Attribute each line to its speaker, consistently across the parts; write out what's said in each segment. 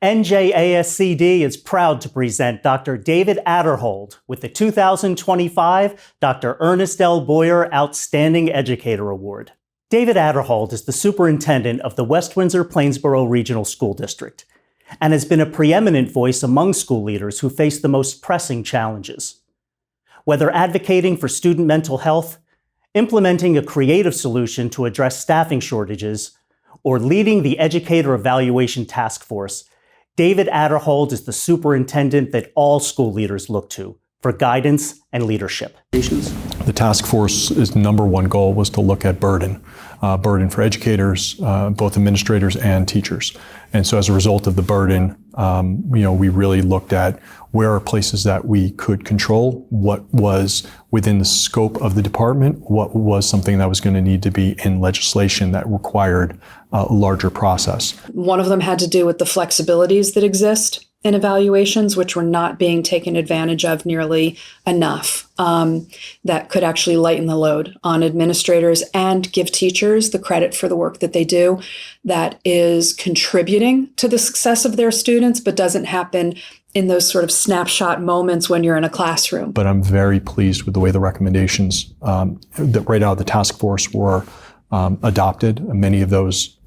Speaker 1: NJASCD is proud to present Dr. David Aderhold with the 2025 Dr. Ernest L. Boyer Outstanding Educator Award. David Aderhold is the superintendent of the West Windsor-Plainsboro Regional School District and has been a preeminent voice among school leaders who face the most pressing challenges. Whether advocating for student mental health, implementing a creative solution to address staffing shortages, or leading the Educator Evaluation Task Force, David Aderhold is the superintendent that all school leaders look to for guidance and leadership.
Speaker 2: The task force's number one goal was to look at burden for educators, both administrators and teachers. And so as a result of the burden, we really looked at where are places that we could control, what was within the scope of the department, what was something that was going to need to be in legislation that required a larger process.
Speaker 3: One of them had to do with the flexibilities that exist in evaluations, which were not being taken advantage of nearly enough, that could actually lighten the load on administrators and give teachers the credit for the work that they do that is contributing to the success of their students, but doesn't happen in those sort of snapshot moments when you're in a classroom.
Speaker 2: But I'm very pleased with the way the recommendations that right out of the task force were adopted. Many of those,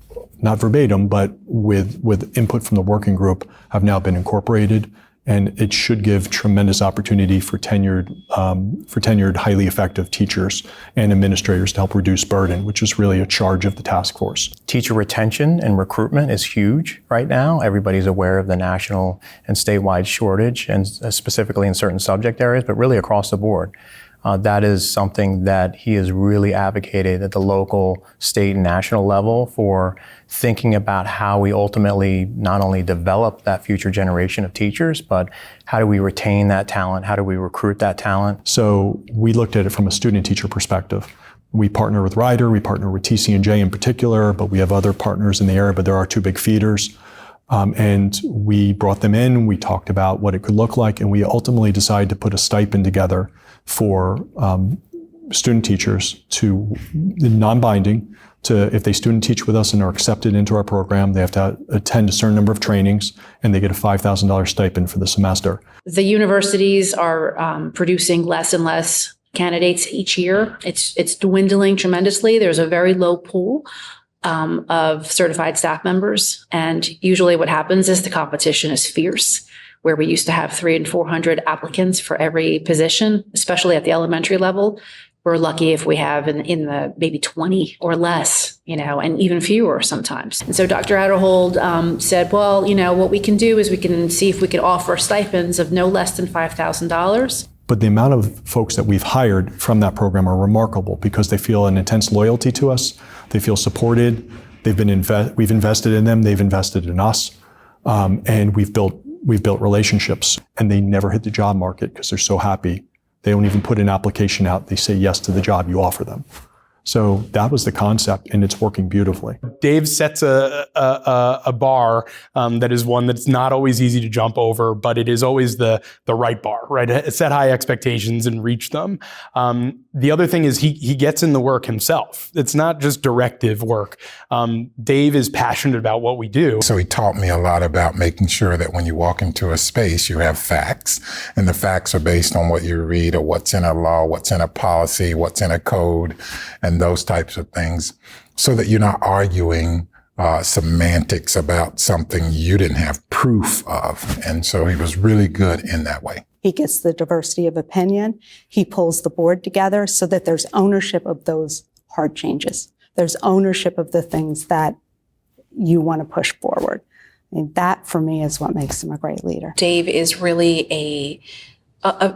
Speaker 2: not verbatim, but with input from the working group, have now been incorporated, and it should give tremendous opportunity for tenured, highly effective teachers and administrators to help reduce burden, which is really a charge of the task force.
Speaker 4: Teacher retention and recruitment is huge right now. Everybody's aware of the national and statewide shortage, and specifically in certain subject areas, but really across the board. That is something that he has really advocated at the local, state, and national level for thinking about how we ultimately not only develop that future generation of teachers, but how do we retain that talent? How do we recruit that talent?
Speaker 2: So we looked at it from a student-teacher perspective. We partner with Ryder, we partner with TC&J in particular, but we have other partners in the area, but there are two big feeders. And we brought them in, we talked about what it could look like, and we ultimately decided to put a stipend together for student teachers to non-binding, to if they student teach with us and are accepted into our program, they have to attend a certain number of trainings and they get a $5,000 stipend for the semester.
Speaker 5: The universities are producing less and less candidates each year. It's dwindling tremendously. There's a very low pool of certified staff members. And usually what happens is the competition is fierce, where we used to have 300 and 400 applicants for every position, especially at the elementary level. We're lucky if we have in the maybe 20 or less, and even fewer sometimes. And so Dr. Aderhold said, well, what we can do is we can see if we can offer stipends of no less than $5,000.
Speaker 2: But the amount of folks that we've hired from that program are remarkable because they feel an intense loyalty to us. They feel supported. We've invested in them. They've invested in us. And we've built relationships, and they never hit the job market because they're so happy. They don't even put an application out. They say yes to the job you offer them. So that was the concept, and it's working beautifully.
Speaker 6: Dave sets a bar that is one that's not always easy to jump over, but it is always the right bar, right? Set high expectations and reach them. The other thing is he gets in the work himself. It's not just directive work. Dave is passionate about what we do.
Speaker 7: So he taught me a lot about making sure that when you walk into a space, you have facts, and the facts are based on what you read or what's in a law, what's in a policy, what's in a code, and those types of things, so that you're not arguing semantics about something you didn't have proof of. And so he was really good in that way.
Speaker 8: He gets the diversity of opinion. He pulls the board together so that there's ownership of those hard changes. There's ownership of the things that you want to push forward. I mean, that for me is what makes him a great leader.
Speaker 5: Dave is really a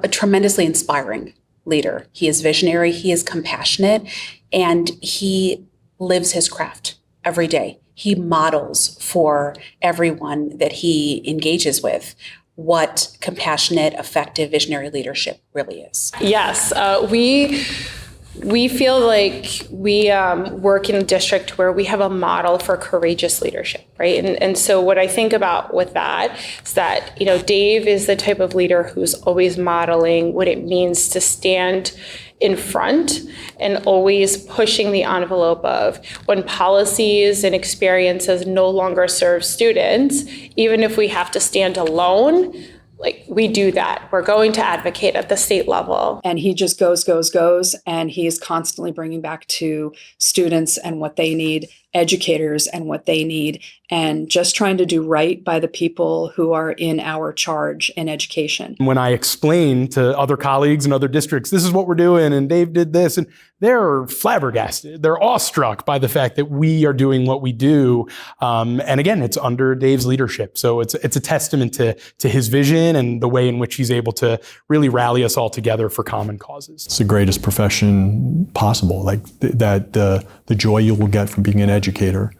Speaker 5: tremendously inspiring leader. He is visionary, he is compassionate, and he lives his craft every day. He models for everyone that he engages with what compassionate, effective, visionary leadership really is.
Speaker 9: Yes, we feel like we work in a district where we have a model for courageous leadership, right? And so what I think about with that is that, Dave is the type of leader who's always modeling what it means to stand in front and always pushing the envelope of when policies and experiences no longer serve students, even if we have to stand alone, like we do that. We're going to advocate at the state level.
Speaker 3: And he just goes, and he is constantly bringing back to students and what they need, educators and what they need, and just trying to do right by the people who are in our charge in education.
Speaker 6: When I explain to other colleagues in other districts, this is what we're doing, and Dave did this, and they're flabbergasted. They're awestruck by the fact that we are doing what we do. And again, it's under Dave's leadership. So it's a testament to his vision and the way in which he's able to really rally us all together for common causes.
Speaker 2: It's the greatest profession possible. Like the joy you will get from being an educator,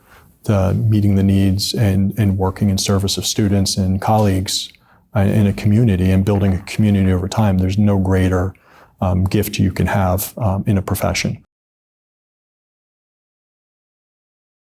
Speaker 2: meeting the needs and working in service of students and colleagues in a community and building a community over time. There's no greater gift you can have in a profession.